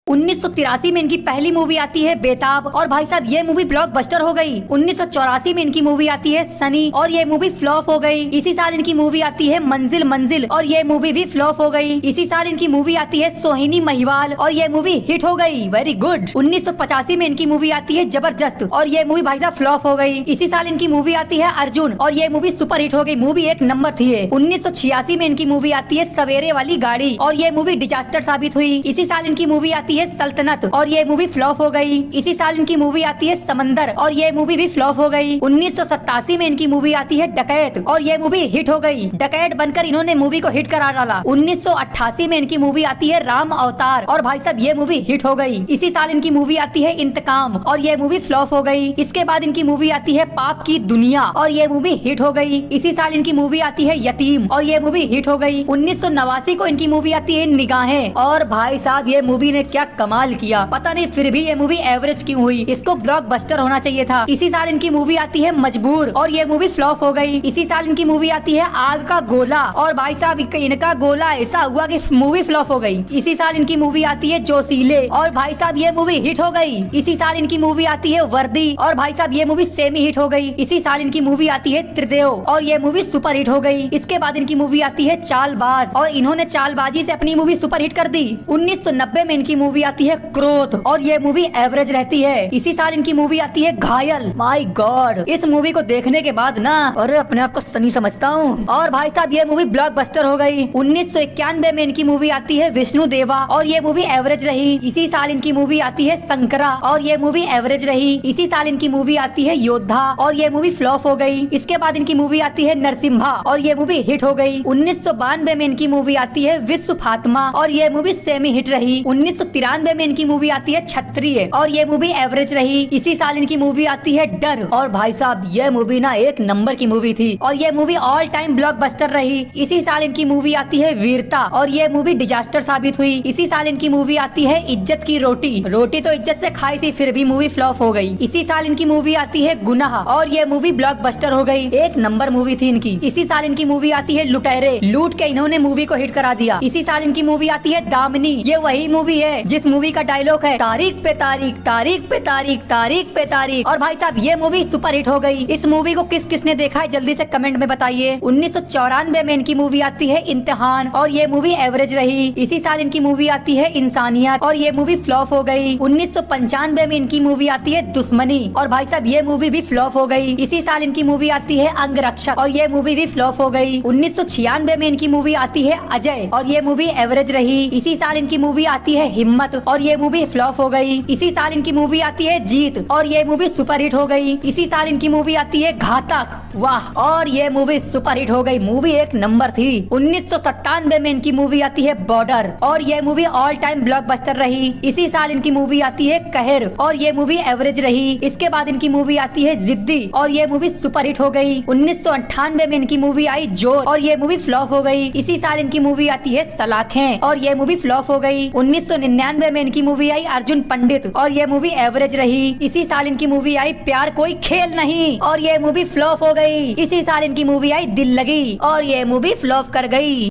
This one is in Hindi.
1983 में इनकी पहली मूवी आती है बेताब और भाई साहब ये मूवी ब्लॉकबस्टर हो गई। 1984 में इनकी मूवी आती है सनी और ये मूवी फ्लॉप हो गई। इसी साल इनकी मूवी आती है मंजिल मंजिल और ये मूवी भी फ्लॉप हो गई। इसी साल इनकी मूवी आती है सोहिनी महिवाल और ये मूवी हिट हो गई, वेरी गुड। 1985 में इनकी मूवी आती है जबरदस्त और ये मूवी भाई साहब फ्लॉप हो गई। इसी साल इनकी मूवी आती है अर्जुन और ये मूवी सुपर हिट हो गई, मूवी एक नंबर थी। 1986 में इनकी मूवी आती है सवेरे वाली गाड़ी और ये मूवी डिजास्टर साबित हुई। इसी साल इनकी मूवी आती है सल्तनत और ये मूवी फ्लॉप हो गई। इसी साल इनकी मूवी आती है समंदर और ये मूवी भी फ्लॉप हो गई। 1987 में इनकी मूवी आती है डकैत और ये मूवी हिट हो गई, डकैत बनकर इन्होंने मूवी को हिट करा डाला। 1988 में इनकी मूवी आती है राम अवतार और भाई साहब ये मूवी हिट हो गई। इसी साल इनकी मूवी आती है इंतकाम और ये मूवी फ्लॉप हो गई। इसके बाद इनकी मूवी आती है पाप की दुनिया और ये मूवी हिट हो गई। इसी साल इनकी मूवी आती है यतीम और ये मूवी हिट हो गई। 1989 को इनकी मूवी आती है निगाहें और भाई साहब ये मूवी ने क्या कमाल किया, पता नहीं फिर भी ये मूवी एवरेज क्यों हुई, इसको ब्लॉकबस्टर होना चाहिए था। इसी साल इनकी मूवी आती है मजबूर और ये मूवी फ्लॉप हो गई। इसी साल इनकी मूवी आती है आग का गोला और भाई साहब इनका गोला ऐसा हुआ कि मूवी फ्लॉप हो गई। इसी साल इनकी मूवी आती है जोशीले और भाई साहब ये मूवी हिट हो गई। इसी साल इनकी मूवी आती है वर्दी और भाई साहब ये मूवी सेमी हिट हो गई। इसी साल इनकी मूवी आती है त्रिदेव और ये मूवी सुपर हिट हो गई। इसके बाद इनकी मूवी आती है चालबाज और इन्होंने चालबाजी से अपनी मूवी सुपर हिट कर दी। 1990 में इनकी मूवी आती है क्रोध और ये मूवी एवरेज रहती है। इसी साल इनकी मूवी आती है घायल, माय गॉड इस मूवी को देखने के बाद ना अरे अपने आप को सनी समझता हूँ और भाई साहब ये मूवी ब्लॉकबस्टर हो गई। 1991 में इनकी मूवी आती है विष्णु देवा और ये मूवी एवरेज रही। इसी साल इनकी मूवी आती है संकरा और ये मूवी एवरेज रही। इसी साल इनकी मूवी आती है योद्धा और ये मूवी फ्लॉप हो गई। इसके बाद इनकी मूवी आती है नरसिम्हा और ये मूवी हिट हो गई। 1992 में इनकी मूवी आती है विश्व फातिमा और ये मूवी सेमी हिट रही। 1993 में इनकी मूवी आती है क्षत्रिय और ये मूवी एवरेज रही। इसी साल इनकी मूवी आती है डर और भाई साहब ये मूवी ना एक नंबर की मूवी थी और ये मूवी ऑल टाइम ब्लॉकबस्टर रही। इसी साल इनकी मूवी आती है वीरता और ये मूवी डिजास्टर साबित हुई। इसी साल इनकी मूवी आती है इज्जत की रोटी, रोटी तो इज्जत से खाई थी फिर भी मूवी फ्लॉप हो गई। इसी साल इनकी मूवी आती है गुनाह और ये मूवी ब्लॉकबस्टर हो गई, एक नंबर मूवी थी इनकी। इसी साल इनकी मूवी आती है लुटेरे, लूट के इन्होंने मूवी को हिट करा दिया। इसी साल इनकी मूवी आती है दामिनी, ये वही मूवी है जिस मूवी का डायलॉग है तारीख पे तारीख, तारीख पे तारीख, तारीख पे तारीख और भाई साहब ये मूवी सुपर हिट हो गई। इस मूवी को किस किसने देखा है जल्दी से कमेंट में बताइए। 1994 में इनकी मूवी आती है इम्तिहान और ये मूवी एवरेज रही। इसी साल इनकी मूवी आती है इंसानियत और ये मूवी फ्लॉप हो गई। 1995 में इनकी मूवी आती है दुश्मनी और भाई साहब ये मूवी भी फ्लॉप हो गई। इसी साल इनकी मूवी आती है अंगरक्षक और ये मूवी भी फ्लॉप हो गई। 1996 में इनकी मूवी आती है अजय और ये मूवी एवरेज रही। इसी साल इनकी मूवी आती है हिम्मत और ये मूवी फ्लॉप हो गई। इसी साल इनकी मूवी आती है जीत और ये मूवी सुपर हिट हो गई। इसी साल इनकी मूवी आती है घातक, वाह और ये मूवी सुपर हिट हो गई, मूवी एक नंबर थी। 1997 में इनकी मूवी आती है बॉर्डर और ये मूवी ऑल टाइम ब्लॉकबस्टर रही। इसी साल इनकी मूवी आती है कहर और ये मूवी एवरेज रही। इसके बाद इनकी मूवी आती है जिद्दी और ये मूवी सुपर हिट हो गई। 1998 में इनकी मूवी आई जोर और ये मूवी फ्लॉप हो गई। इसी साल इनकी मूवी आती है सलाखें और ये मूवी फ्लॉप हो गई। 1999 में इनकी मूवी आई अर्जुन पंडित और ये मूवी एवरेज रही। इसी साल इनकी मूवी आई प्यार कोई खेल नहीं और ये मूवी फ्लॉप हो गई। इसी साल इनकी मूवी आई दिल लगी और ये मूवी फ्लॉप कर गई।